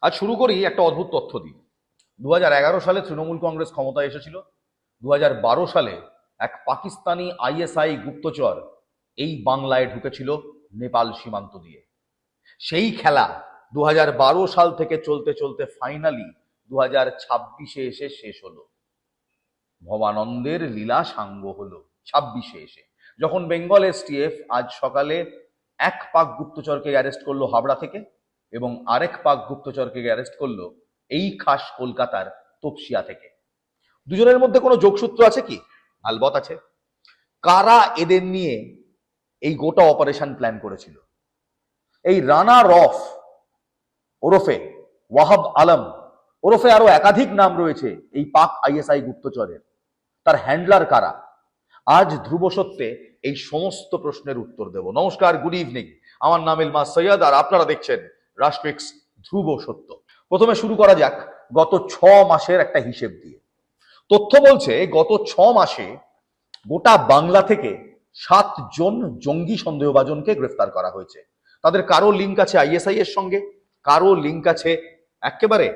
আজ শুরু করি একটা অদ্ভুত তথ্য দিয়ে। 2011 সালে তৃণমূল কংগ্রেস ক্ষমতায় এসেছিল। 2012 সালে এক পাকিস্তানি আইএসআই গুপ্তচর এই বাংলায় ঢুকেছিল নেপাল সীমান্ত দিয়ে। সেই খেলা 2012 সাল থেকে চলতে চলতে ফাইনালি 2026-এ এসে শেষ হলো। ভবানন্দের লীলা সাঙ্গ হলো 26-এ এসে, যখন বেঙ্গল এসটিএফ আজ সকালে এক পাক গুপ্তচরকে অ্যারেস্ট করলো হাবড়া থেকে এবং আরেক পাক গুপ্তচরকে অ্যারেস্ট করলো এই খাস কলকাতার তপসিয়া থেকে। দুজনের মধ্যে কোনো যোগসূত্র আছে কি? আলবৎ আছে। কারা এদের নিয়ে এই গোটা অপারেশন প্ল্যান করেছিল? এই রানা রফ ওরফে ওয়াহাব আলম ওরফে আরো একাধিক নাম রয়েছে এই পাক আইএসআই গুপ্তচরের। তার হ্যান্ডলার কারা? আজ ধ্রুব সত্যে এই সমস্ত প্রশ্নের উত্তর দেব। নমস্কার, গুড ইভিনিং। আমার নাম ইলমাস সৈয়দ আর আপনারা দেখছেন রাষ্ট্রিক্স ধ্রুব সত্য। প্রথমে শুরু করা যাক গত 6 মাসের একটা হিসেব দিয়ে। তথ্য বলছে গত 6 মাসে গোটা বাংলা থেকে 7 জন জঙ্গি সন্দেহভাজনকে গ্রেফতার করা হয়েছে। তাদের কারো লিঙ্ক আছে আইএসআই এর সঙ্গে, কারো লিঙ্ক আছে একেবারে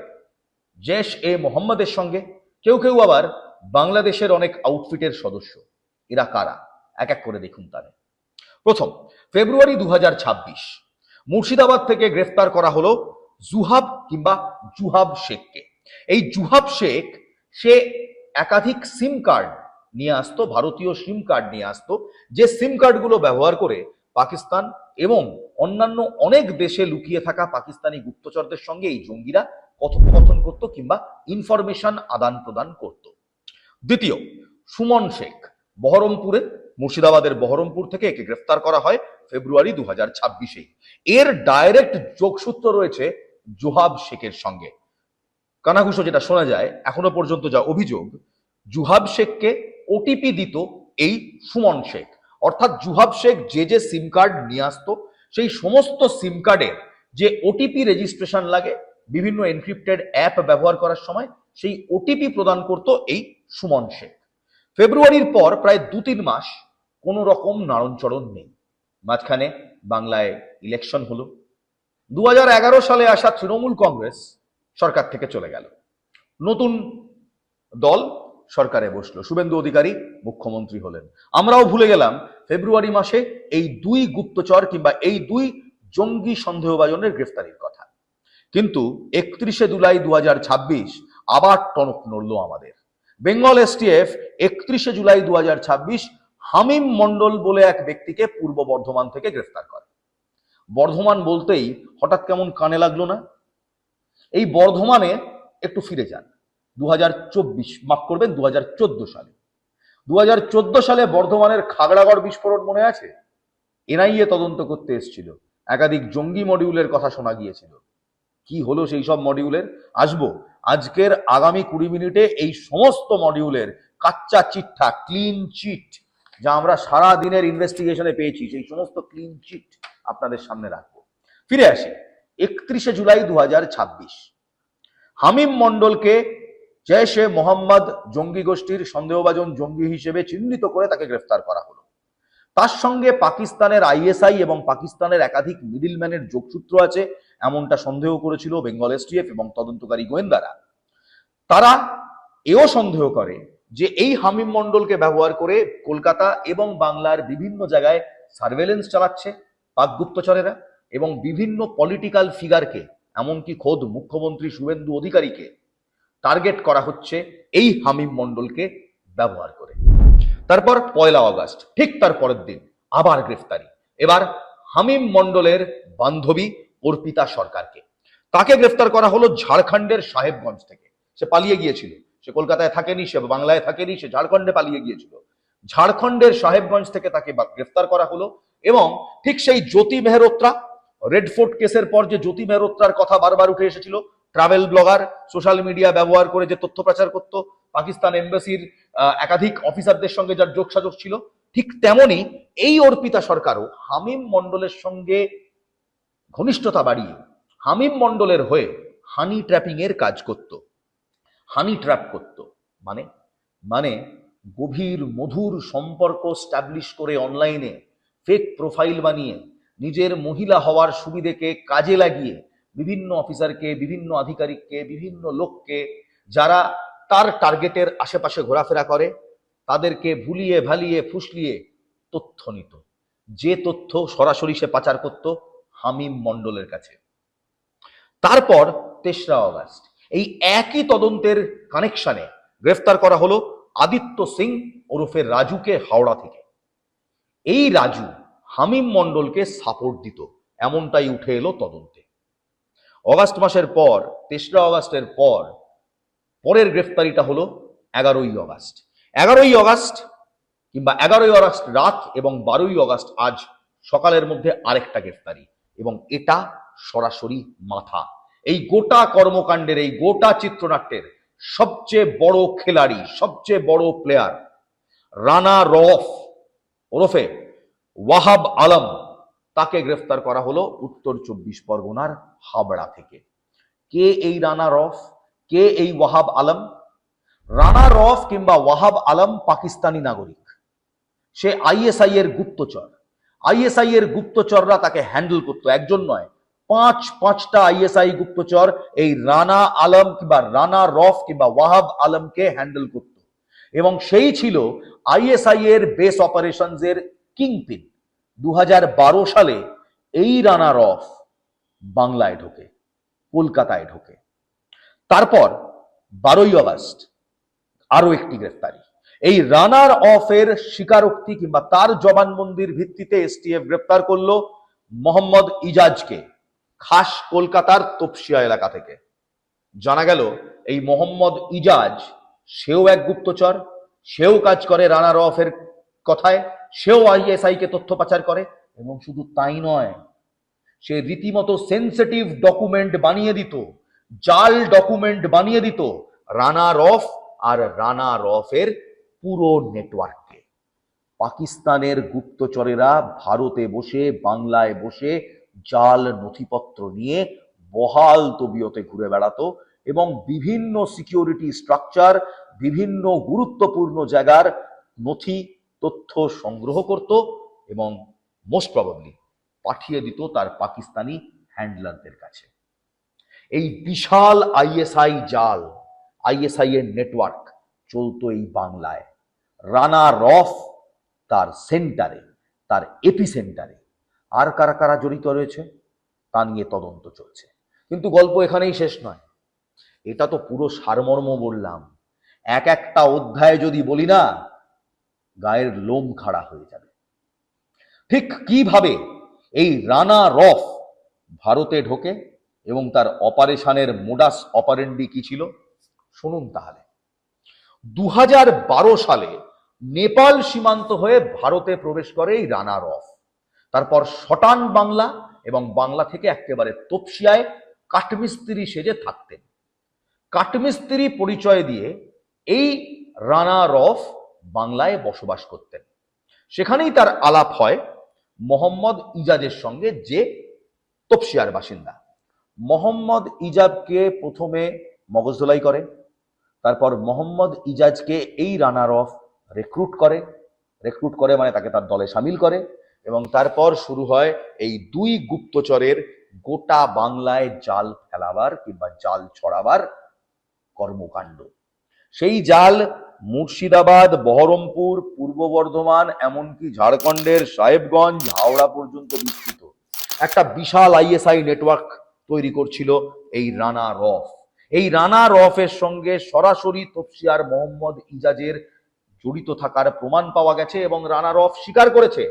জেশ এ মোহাম্মদের সঙ্গে, কেউ কেউ আবার বাংলাদেশের অনেক আউটফিটের সদস্য। এরা কারা এক এক করে দেখুন। তাদের প্রথম, ফেব্রুয়ারি 2026 মুর্শিদাবাদ থেকে গ্রেফতার করা হলো জুহাব কিংবা জুহাব শেখকে। এই জুহাব শেখ সে একাধিক সিম কার্ড নিয়ে আসতো, ভারতীয় সিম কার্ড নিয়ে আসতো, যে সিম কার্ডগুলো ব্যবহার করে পাকিস্তান এবং অন্যান্য অনেক দেশে লুকিয়ে থাকা পাকিস্তানি গুপ্তচরদের সঙ্গে এই জঙ্গিরা কথোপকথন করত কিংবা ইনফরমেশন আদান প্রদান করত। দ্বিতীয়, সুমন শেখ বহরমপুরে, মুর্শিদাবাদের বহরমপুর থেকে একে গ্রেফতার করা হয় ফেব্রুয়ারি 2026-এ। এর ডাইরেক্ট যোগসূত্র রয়েছে জুহাব শেখের সঙ্গে। কানাঘুষো যেটা শোনা যায়, এখনো পর্যন্ত যা অভিযোগ, জুহাব শেখকে ওটিপি দিত এই সুমন শেখ। অর্থাৎ জুহাব শেখ যে যে সিম কার্ড নিয়ে আসতো সেই সমস্ত সিম কার্ডের যে ওটিপি রেজিস্ট্রেশন লাগে বিভিন্ন এনক্রিপ্টেড অ্যাপ ব্যবহার করার সময়, সেই ওটিপি প্রদান করত এই সুমন শেখ। ফেব্রুয়ারির পর প্রায় 2-3 মাস কোনো রকম নাড়নচড়ন নেই। মাঝখানে বাংলায় ইলেকশন হলো। 2011 সালে আসা তৃণমূল কংগ্রেস সরকার থেকে চলে গেল, নতুন দল সরকারে বসলো, শুভেন্দু অধিকারী মুখ্যমন্ত্রী হলেন। আমরাও ভুলে গেলাম ফেব্রুয়ারি মাসে এই 2 গুপ্তচর কিংবা এই 2 জঙ্গি সন্দেহভাজনের গ্রেফতারির কথা। কিন্তু 31শে জুলাই 2026 আবার টনক নড়ল আমাদের। বেঙ্গল এসটিএফ 31শে জুলাই 2026 হামিম মন্ডল বলে এক ব্যক্তিকে পূর্ব বর্ধমান থেকে গ্রেফতার করে। বর্ধমান বলতেই হঠাৎ কেমন কানে লাগলো না? এই বর্ধমানে একটু ফিরে যান 2024, মাফ করবেন 2014 সালে। 2014 সালে বর্ধমানের খাগড়াগড় বিস্ফোরণ মনে আছে? এনআইএ তদন্ত করতে এসেছিল, একাধিক জঙ্গি মডিউলের কথা শোনা গিয়েছিল। কি হলো সেই সব মডিউলের? আসবো আজকের আগামী 20 মিনিটে এই সমস্ত মডিউলের কাচ্চা চিট্ঠা, ক্লিন চিট, যা আমরা সারা দিনের ইনভেস্টিগেশনে পেয়েছি, সেই সমস্ত ক্লিন চিট আপনাদের সামনে রাখবো। ফিরে আসি 31শে জুলাই 2026। হামিম মন্ডলকে জেশ এ মোহাম্মদ জঙ্গি গোষ্ঠীর সন্দেহভাজন জঙ্গি হিসেবে চিহ্নিত করে তাকে গ্রেফতার করা হলো। তার সঙ্গে পাকিস্তানের আইএসআই এবং পাকিস্তানের একাধিক মিডলম্যানের যোগসূত্র আছে, এমনটা সন্দেহ করেছিল বেঙ্গল এসটিএফ এবং তদন্তকারী গোয়েন্দারা। তারা এও সন্দেহ করে যে এই হামিম মন্ডলকে ব্যবহার করে কলকাতা এবং বাংলার বিভিন্ন জায়গায় সার্ভেলেন্স চালাচ্ছে পাক গুপ্তচরেরা, এবং বিভিন্ন পলিটিক্যাল ফিগারকে, এমনকি খোদ মুখ্যমন্ত্রী শুভেন্দু অধিকারীকে টার্গেট করা হচ্ছে এই হামিম মন্ডলকে ব্যবহার করে। তারপর 1 আগস্ট, ঠিক তার পরের দিন আবার গ্রেফতারি, এবার হামিম মন্ডলের বান্ধবী অর্পিতা সরকারকে। তাকে গ্রেফতার করা হলো ঝাড়খণ্ডের সাহেবগঞ্জ থেকে। সে পালিয়ে গিয়েছিল, সে কলকাতায় থাকেনি, সে বাংলায় থাকেনি, সে ঝাড়খণ্ডে পালিয়ে গিয়েছিল। ঝাড়খণ্ডের সাহেবগঞ্জ থেকে তাকে গ্রেফতার করা হলো। এবং ঠিক সেই জ্যোতি মেহরোত্রা, রেড ফোর্ট কেসের পর যে জ্যোতি মেহরোত্রার কথা বারবার উঠে এসেছিল, ট্রাভেল ব্লগার, সোশ্যাল মিডিয়া ব্যবহার করে যে তথ্য প্রচার করত, পাকিস্তান এমবাসির একাধিক অফিসারদের সঙ্গে যার যোগসাযোগ ছিল, ঠিক তেমনি এই অর্পিতা সরকারও হামিম মন্ডলের সঙ্গে ঘনিষ্ঠতা বাড়িয়ে হামিম মন্ডলের হয়ে হানি ট্র্যাপিং এর কাজ করত। হানি ট্র্যাপ করত মানে মানে গভীর মধুর সম্পর্ক স্টাবলিশ করে অনলাইনে ফেক প্রোফাইল বানিয়ে নিজের মহিলা হওয়ার সুবিধেকে কাজে লাগিয়ে বিভিন্ন অফিসারকে, বিভিন্ন আধিকারিককে, বিভিন্ন লোককে, যারা তার টার্গেটের আশেপাশে ঘোরাফেরা করে, তাদেরকে ভুলিয়ে ভালিয়ে ফুসলিয়ে তথ্য নিত। যে তথ্য সরাসরি সে পাচার করত হামিম মণ্ডলের কাছে। তারপর 3রা অগাস্ট এই একই তদন্তের কানেকশনে গ্রেফতার করা হলো আদিত্য সিং ওরফে রাজুকে হাওড়া থেকে। এই রাজু হামিম মণ্ডলকে সাপোর্ট দিত, এমনটাই উঠে এলো তদন্তে। অগাস্ট মাসের পর 3রা অগাস্টের পর পরের গ্রেফতারিটা হলো 11ই অগাস্ট। 11ই অগাস্ট কিংবা 11ই অগাস্ট রাত এবং 12ই অগাস্ট আজ সকালের মধ্যে আরেকটা গ্রেফতারি, এবং এটা সরাসরি মাথা। এই গোটা কর্মকাণ্ডের, এই গোটা চিত্রনাট্যের সবচেয়ে বড় খেলাড়ি, সবচেয়ে বড় প্লেয়ার রানা রফ ওরফে ওয়াহাব আলম, তাকে গ্রেফতার করা হলো উত্তর 24 পরগনার হাবড়া থেকে। কে এই রানা রফ, কে এই ওয়াহাব আলম? রানা রফ কিংবা ওয়াহাব আলম পাকিস্তানি নাগরিক। সে আইএসআই এর গুপ্তচর। আইএসআই এর গুপ্তচররা তাকে হ্যান্ডেল করতো, একজন নয়, পাঁচটা আইএসআই গুপ্তচর এই রানা আলম কিংবা রানা রফ কিংবা ওয়াহাব আলমকে হ্যান্ডেল করত, এবং সেই ছিল আইএসআই এর বেস অপারেশনস এর কিংপিন। 2012 সালে এই রানা রফ বাংলায় ঢোকে, কলকাতায় ঢোকে। তারপর 12ই অগাস্ট আরো একটি গ্রেফতারি। এই রানার অফের স্বীকারোক্তি কিংবা তার জবানবন্দির ভিত্তিতে এসটিএফ গ্রেফতার করলো মোহাম্মদ ইজাজকে, খাস কলকাতার তপসিয়া এলাকা থেকে। জানা গেল এই মোহাম্মদ ইজাজ সেও এক গুপ্তচর, সেও কাজ করে রানা রফের কথায়, সেও আইএসআই কে তথ্য পাচার করে, এবং শুধু তাই নয়, সে রীতিমতো সেন্সিটিভ ডকুমেন্ট বানিয়ে দিত, জাল ডকুমেন্ট বানিয়ে দিত রানা রফ আর রানা রফের পুরো নেটওয়ার্ককে। পাকিস্তানের গুপ্তচরেরা ভারতে বসে, বাংলায় বসে জাল নথিপত্র নিয়ে বহাল তবিয়তে ঘুরে বেড়াতো, এবং বিভিন্ন সিকিউরিটি স্ট্রাকচার, বিভিন্ন গুরুত্বপূর্ণ জায়গার নথি তথ্য সংগ্রহ করত এবং মোস্ট প্রবাবলি পাঠিয়ে দিত তার পাকিস্তানি হ্যান্ডলারদের কাছে। এই বিশাল আইএসআই জাল, আইএসআই এর নেটওয়ার্ক চলতো এই বাংলায়। রানা রফ তার সেন্টারে, তার এপিসেন্টারে। আর কারা কারা জড়িত রয়েছে তা নিয়ে তদন্ত চলছে। কিন্তু গল্প এখানেই শেষ নয়, এটা তো পুরো সারমর্ম বললাম। এক একটা অধ্যায় যদি বলি না, গায়ের লোম খাড়া হয়ে যাবে। ঠিক কিভাবে এই রানা রফ ভারতে ঢোকে এবং তার অপারেশনের মোডাস অপারেন্ডি কি ছিল শুনুন তাহলে। 2012 সালে নেপাল সীমান্ত হয়ে ভারতে প্রবেশ করে এই রানা রফ। তারপর শটান বাংলা, এবং বাংলা থেকে একেবারে তপসিয়ায় কাঠমিস্ত্রি সেজে থাকতেন। কাঠমিস্ত্রি পরিচয় দিয়ে এই রানা রফ বাংলায় বসবাস করতেন। সেখানেই তার আলাপ হয় মোহাম্মদ ইজাজের সঙ্গে, যে তপসিয়ার বাসিন্দা। মোহাম্মদ ইজাজকে প্রথমে মগজধোলাই করে, তারপর মোহাম্মদ ইজাজকে এই রানা রফ রিক্রুট করে মানে তাকে তার দলে সামিল করে, এবং তারপর শুরু হয় এই দুই গুপ্তচরের গোটা বাংলায় জাল ফেলাবার কিংবা জাল ছড়াবার কর্মকাণ্ড। সেই জাল মুর্শিদাবাদ, বহরমপুর, পূর্ব বর্ধমান, এমনকি ঝাড়খণ্ডের সাহেবগঞ্জ, হাওড়া পর্যন্ত বিস্তৃত একটা বিশাল আইএসআই নেটওয়ার্ক তৈরি করছিল এই রানা রফ। এই রানা রফের সঙ্গে সরাসরি তপসিয়ার মোহাম্মদ ইজাজের জড়িত থাকার প্রমাণ পাওয়া গেছে, এবং রানা রফ স্বীকার করেছে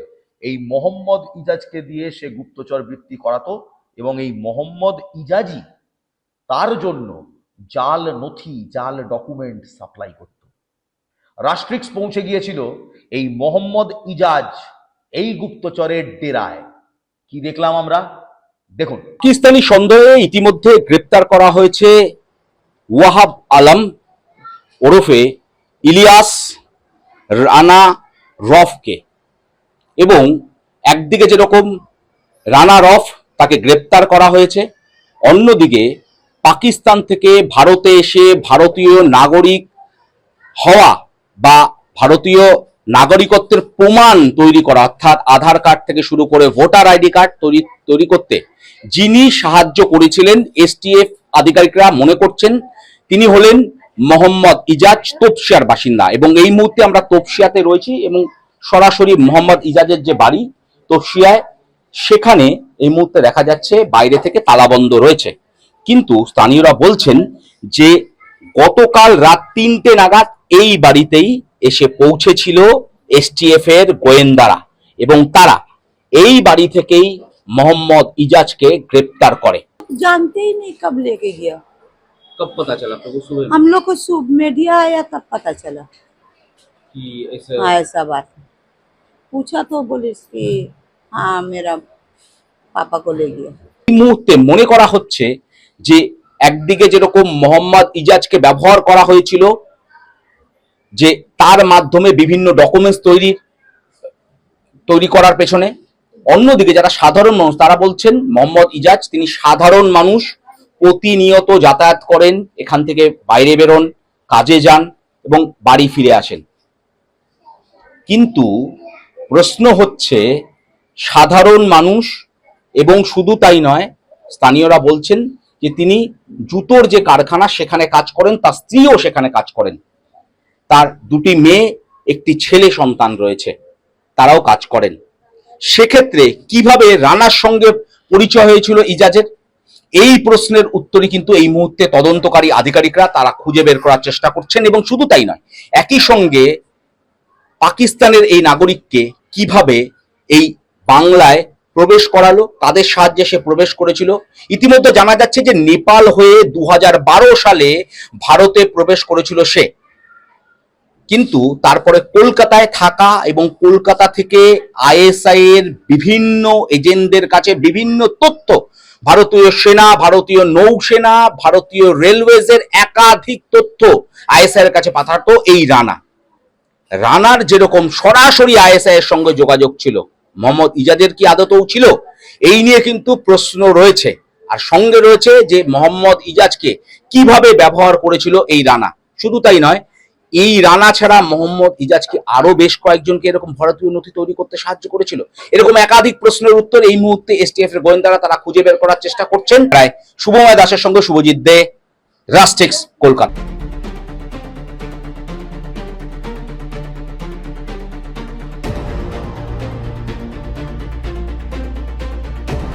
এই মোহাম্মদ ইজাজকে দিয়ে সে গুপ্তচর বৃত্তি করাতো, এবং এই মোহাম্মদ ইজাজই তার জন্য জাল নথি, জাল ডকুমেন্ট সাপ্লাই করত। রাষ্ট্রিক্স পৌঁছে গিয়েছিল এই মোহাম্মদ ইজাজ এই গুপ্তচরের ডেরায়। কি দেখলাম আমরা, দেখুন। পাকিস্তানি সন্দেহে ইতিমধ্যে গ্রেপ্তার করা হয়েছে ওয়াহাব আলম ওরফে ইলিয়াস রানা রফকে, এবং একদিকে যেরকম রানা রফ তাকে গ্রেপ্তার করা হয়েছে, অন্যদিকে পাকিস্তান থেকে ভারতে এসে ভারতীয় নাগরিক হওয়া বা ভারতীয় নাগরিকত্বের প্রমাণ তৈরি করা, অর্থাৎ আধার কার্ড থেকে শুরু করে ভোটার আইডি কার্ড তৈরি করতে যিনি সাহায্য করেছিলেন এসটিএফ আধিকারিকরা মনে করছেন তিনি হলেন মোহাম্মদ ইজাজ, তপসিয়ার বাসিন্দা। এবং এই মুহূর্তে আমরা তপসিয়াতে রয়েছি এবং সরাসরি মোহাম্মদ ইজাজের যে বাড়ি তপসিয়ায়, সেখানে এই মুহূর্তে দেখা যাচ্ছে বাইরে থেকে তালাবন্ধ রয়েছে। কিন্তু স্থানীয়রা বলছেন যে গতকাল রাত 3টে নাগাদ এই বাড়িতেই এসে পৌঁছেছিল এসটিএফ এর গোয়েন্দারা এবং তারা এই বাড়ি থেকেই মোহাম্মদ ইজাজকে গ্রেপ্তার করে। जानते ही नहीं कब लेके गया। कब पता चला आपको सुबह हम लोग को सुबह मीडिया आया तब पता चला। कि ऐसे हाँ ऐसा बात है। पूछा तो बोले कि हाँ मेरा पापा को ले गया। এই মুহূর্তে মনে করা হচ্ছে যে একদিকে যেরকম মোহাম্মদ ইজাজকে ব্যবহার করা হয়েছিল যে তার মাধ্যমে বিভিন্ন ডকুমেন্টস তৈরি করার পেছনে, অন্যদিকে যারা সাধারণ মানুষ তারা বলছেন মোহাম্মদ ইজাজ তিনি সাধারণ মানুষ, প্রতিনিয়ত যাতায়াত করেন, এখান থেকে বাইরে বেরোন, কাজে যান এবং বাড়ি ফিরে আসেন। কিন্তু প্রশ্ন হচ্ছে সাধারণ মানুষ, এবং শুধু তাই নয়, স্থানীয়রা বলছেন যে তিনি জুতোর যে কারখানা সেখানে কাজ করেন, তার স্ত্রীও সেখানে কাজ করেন, তার 2টি মেয়ে একটি ছেলে সন্তান রয়েছে, তারাও কাজ করেন। সেক্ষেত্রে কিভাবে রানার সঙ্গে পরিচয় হয়েছিল ইজাজের, এই প্রশ্নের উত্তরই কিন্তু এই মুহূর্তে তদন্তকারী আধিকারিকরা তারা খুঁজে বের করার চেষ্টা করছেন। এবং শুধু তাই নয়, একই সঙ্গে পাকিস্তানের এই নাগরিককে কিভাবে এই বাংলায় প্রবেশ করালো, তাদের সাহায্যে সে প্রবেশ করেছিল। ইতিমধ্যে জানা যাচ্ছে যে নেপাল হয়ে 2012 সালে ভারতে প্রবেশ করেছিল সে, কিন্তু তারপরে কলকাতায় থাকা এবং কলকাতা থেকে আইএসআই এর বিভিন্ন এজেন্টদের কাছে বিভিন্ন তথ্য, ভারতীয় সেনা, ভারতীয় নৌসেনা, ভারতীয় রেলওয়েজের একাধিক তথ্য আইএসআই এর কাছে পাঠাতো এই রানার যেরকম সরাসরি আইএসআই এর সঙ্গে যোগাযোগ ছিল, মোহাম্মদ ইজাজের কি আদতেও ছিল, এই নিয়ে কিন্তু প্রশ্ন রয়েছে। আর সঙ্গে রয়েছে যে মোহাম্মদ ইজাজকে কিভাবে ব্যবহার করেছিল এই রানা। শুধু তাই নয়, এই রানা ছাড়া মোহাম্মদ ইজাজকে আরো বেশ কয়েকজনকে এরকম ভারতীয় নথি তৈরি করতে সাহায্য করেছিল। এরকম একাধিক প্রশ্নের উত্তর এই মুহূর্তে এসটিএফ এর গোয়েন্দারা তারা খুঁজে বের করার চেষ্টা করছেন। প্রায় শুভময় দাসের সঙ্গে শুভজিৎ দে, রাস্টেক্স, কলকাতা।